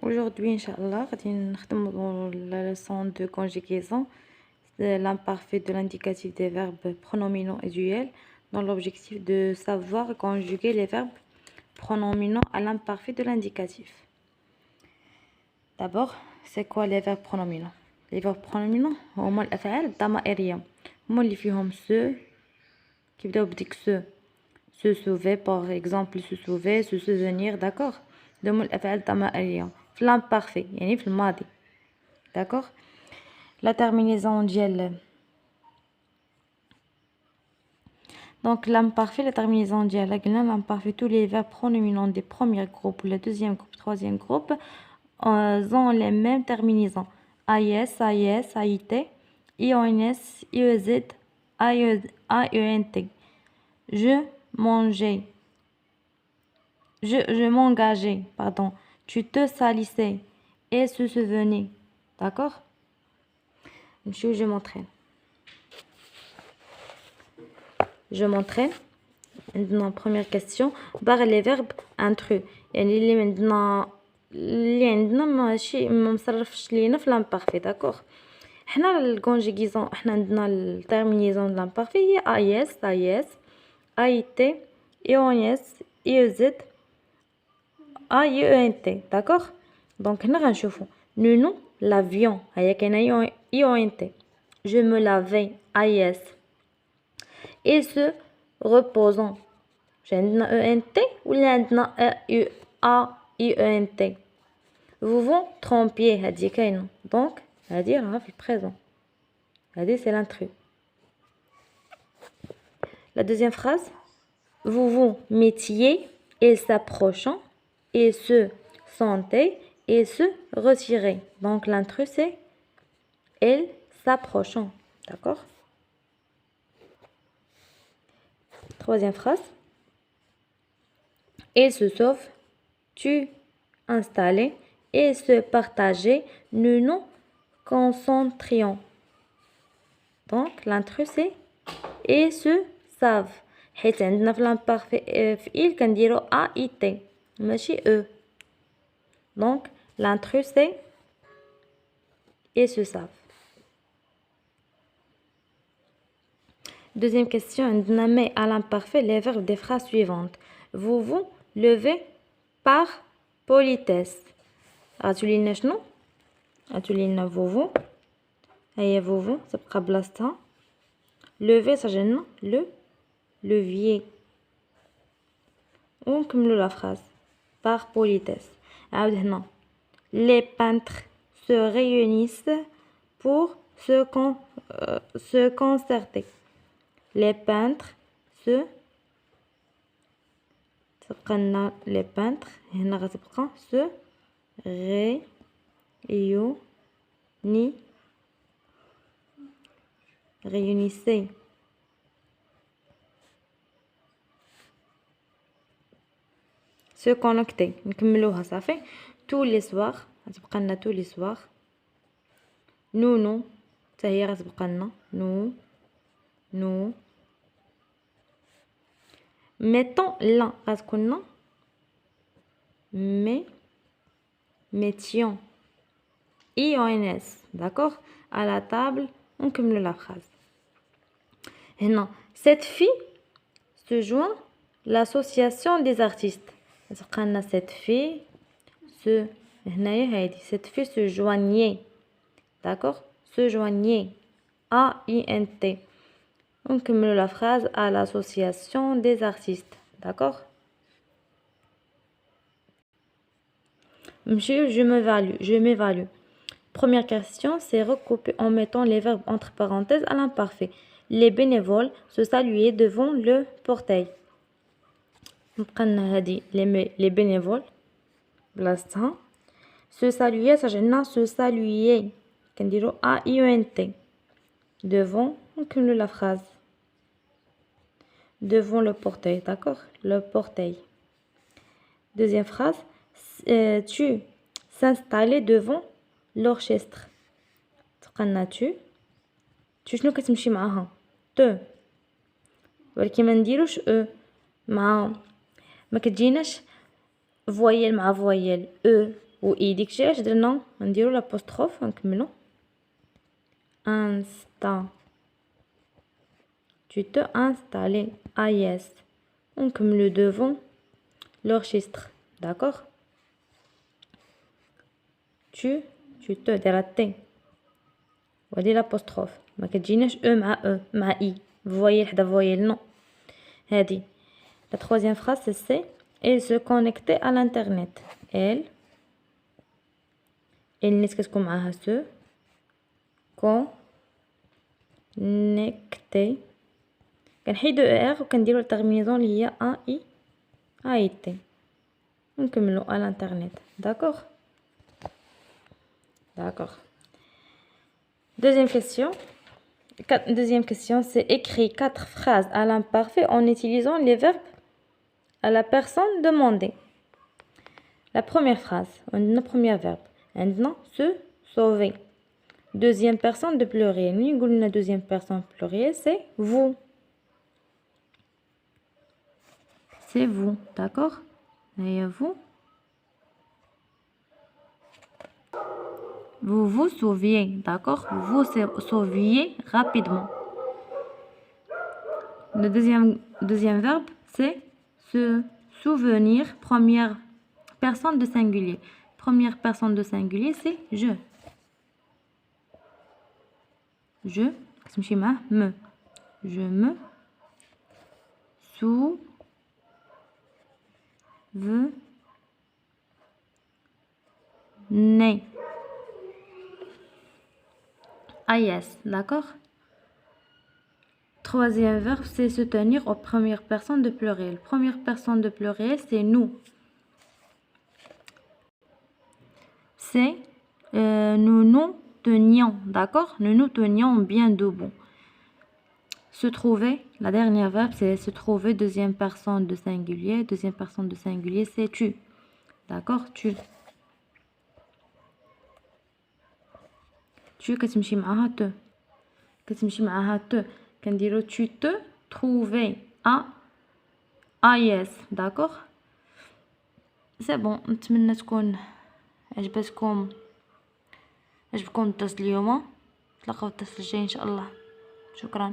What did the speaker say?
Aujourd'hui, Inch'Allah, nous dans la leçon de conjugaison, l'imparfait de l'indicatif des verbes pronominaux et duels, dans l'objectif de savoir conjuguer les verbes pronominaux à l'imparfait de l'indicatif. D'abord, c'est quoi les verbes pronominaux? Les verbes pronominaux, هما الأفعال الضمائرية هما اللي فيهم se كيبداو بديك se sauver par exemple, se sauver, se souvenir, d'accord. هما الأفعال الضمائرية في l'imparfait يعني في الماضي, d'accord. La terminaison ديال donc l'imparfait, la terminaison ديالها قلنا l'imparfait tous les verbes pronominaux des premiers groupes, le deuxième groupe, troisième groupe ont les mêmes terminaisons AIS, AIS, AIT, IONS, IEZ, AENT. Je mangeais, je m'engageais, pardon, tu te salissais et se souvenait, d'accord. Je m'entraîne. Je m'entraîne. عندنا première question باغي les verbes intrus يعني اللي عندنا ماشي ما مصرفش لينا في l'imparfait, d'accord. حنا الكونجيغيزون حنا عندنا التيرمينيزون de l'imparfait هي AIS, AIS, AIT, IONS, IEZ, AENT, d'accord. donc هنا غنشوفو nous l'avion هيا كاينه IONT. je me lavais AIS et se reposant عندنا ENT ولا عندنا AENT. vous vous trompiez هادي كاينه دونك هادي راها في البريزون, هادي c'est l'intrus. La deuxième phrase, vous vous mettiez et s'approchant et se sentait et se retirait. Donc l'intrus c'est elle s'approchant, d'accord. Troisième phrase, il se sauve, tu installais et se partageait, nous nous concentrions. Donc l'intrus c'est et se savent. حيت عندنا في l'imparfait فعل كنديرو AIT ماشي E. donc l'intrus c'est et se savent. Deuxième question, عندنا mais à l'imparfait les verbes des phrases suivantes. vous vous levez par politesse. غتولي لنا شنو؟ غتولي لنا vous هيا vous تبقى بلاصتها. lever صاجي لنا le levier. ونكملو la phrase par politesse. عاود هنا les peintres se réunissent pour se concerter. les peintres se تبقى لنا les peintres هنا غتبقى se réunissaient. se connecter. نكملوها صافي. tous les soirs غتبقى لنا tous les soirs. nous حتى هي غتبقى لنا nous mettons là غتكون لنا mettions IONS, d'accord. à la table ونكملو la phrase. هنا cette fille se joint l'association des artistes. غتبقى لنا cette fille se هنايا هادي cette fille se joignait, d'accord. se joignait AINT. ونكملو la phrase à l'association des artistes, d'accord. Monsieur, je m'évalue. Première question, c'est recoupé en mettant les verbes entre parenthèses à l'imparfait. Les bénévoles se saluaient devant le portail. les bénévoles بلاصتها se saluer صاجي se saluer كنديرو AINT devant. نكملو la phrase devant le portail, d'accord. le portail. Deuxième phrase, tu s'installais devant l'orchestre. تبقى tu شنو كتمشي معاها te ولكن ما نديروش مع ما كتجيناش فويل مع فويل و اي ديكشي علاش درنا نديرو لابوستروف نكملو انستا tu te installer AIS ونكملو devant l'enregistre d'accord tu te دايره تي وهادي لابوستروف ما كتجيناش او مع اي فوايل حدا فوايل نو هادي la troisième phrase c'est elle se connectait à l'internet elle نيت كتكون معاها se connecter كنحيدو ار وكنديرو الترمينيزون اللي هي اي تي ونكملو à l'internet d'accord d'accord deuxième question c'est écrit 4 phrases à l'imparfait en utilisant les verbes à la personne demandée. La première phrase, le premier verbe, maintenant se sauver. Deuxième personne de pluriel. La deuxième personne pluriel, c'est vous. C'est vous, d'accord? Et vous? Vous vous sauviez, d'accord? Vous vous sauviez rapidement. Le deuxième verbe, c'est se souvenir, première personne de singulier. Première personne de singulier, c'est je. Je, me. Je me souvenais. Ah yes, d'accord? Troisième verbe, c'est se tenir aux premières personnes de pluriel. Première personne de pluriel, c'est nous. C'est nous nous tenions, d'accord? Nous nous tenions bien debout. Se trouver, la dernière verbe, c'est se trouver, deuxième personne de singulier. Deuxième personne de singulier, c'est tu. D'accord? Tu. Tu كتمشي معاها te. كتمشي معاها te. كنديرو tu te trouvais à yes, d'accord? سي بون نتمنى تكون عجبكم الدرس اليوم. نتلاقاو الدرس الجاي ان شاء الله. شكرا.